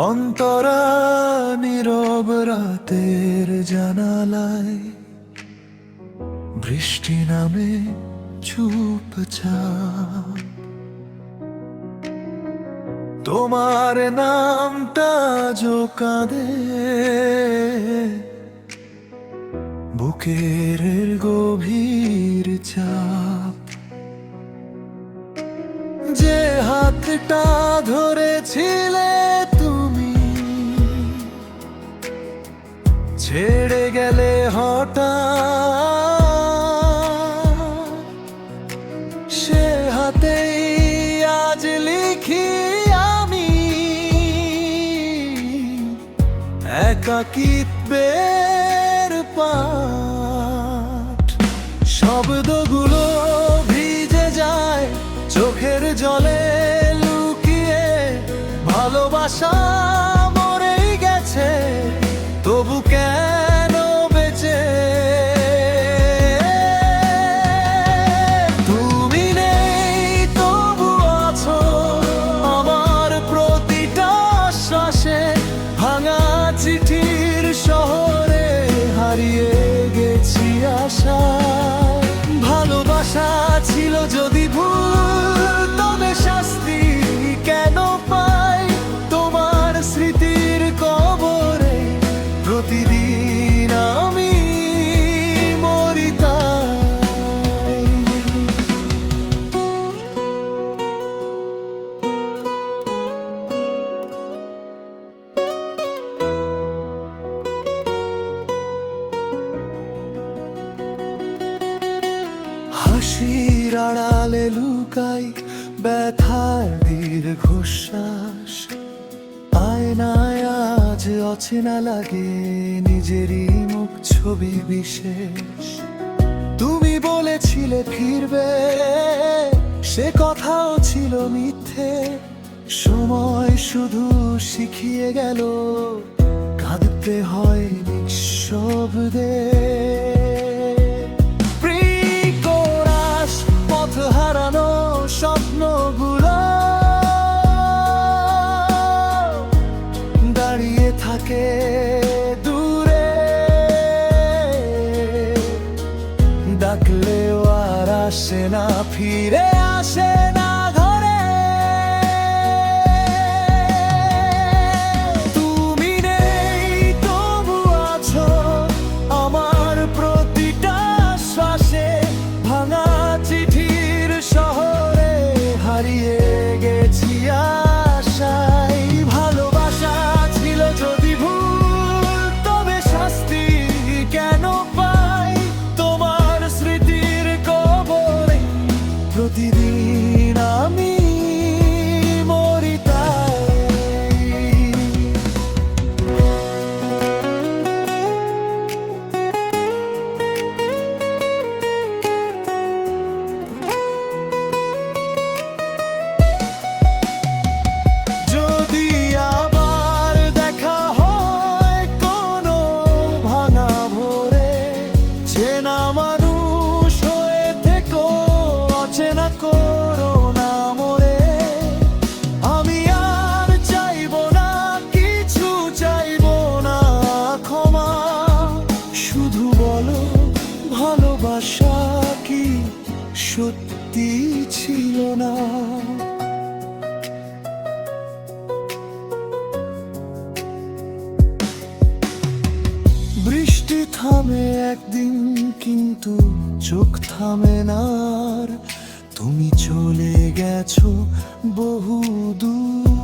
অন্তরা নীরব রাতের জানালায় বৃষ্টি নামে চুপচাপ তোমার নামটা কাঁদে বুকের গভীর চাপ। যে হাতটা ধরেছিলে তুমি ছেড়ে গেলে হঠাৎ, সে হাতেই আজ লিখি আমি একাকিত্বের পাঠ। শব্দগুলো ভিজে যায় চোখের জলে লুকিয়ে, ভালোবাসা মরেই গেছে তবু কেন বেঁচে। তুমি নেই তবু আছো আমার প্রতিটা শ্বাসে, ভাঙা চিঠির শহরে হারিয়ে গেছি আশা। ভালোবাসা ছিল যদি ভুল তবে শাস্তি কেন পাই তোমার স্মৃতির কবরে প্রতিদিন আমি মরি তাই। হাসির আড়ালে লুকাই ব্যথার দীর্ঘশ্বাস, আয়নায় আজ অচেনা লাগে নিজেরই মুখ ছবি বিশেষ। তুমি বলেছিলে ফিরবে, সে কথাও ছিল মিথ্যে। সময় শুধু শিখিয়ে গেল কাঁদতে হয় নিঃশব্দে। পথ হারানো স্বপ্নগুলো দাঁড়িয়ে থাকে দূরে, ডাকলেও আর আসে না, ফিরে আসে না ঘরে। তুমি নেই তবু আছো আমার প্রতিটা শ্বাসে, ভাঙা চিঠির শহরে হারিয়ে গেছি আশায়। ভালোবাসা ছিল যদি ভুল তবে শাস্তি কেন পাই তোমার স্মৃতির কবরে প্রতিদিন আমি মরি তাই। যদি আবার দেখা হয় কোনো ভাঙা ভোরে, চেনা মানুষ হয়ে থেকো অচেনা করো না মোরে। আমি আর চাইবো না কিছু, চাইবো না ক্ষমা, শুধু বলো ভালোবাসা কি সত্যি ছিল না। বৃষ্টি থামে একদিন কিন্তু চোখ থামে না আর, তুমি চলে গেছো বহু দূর।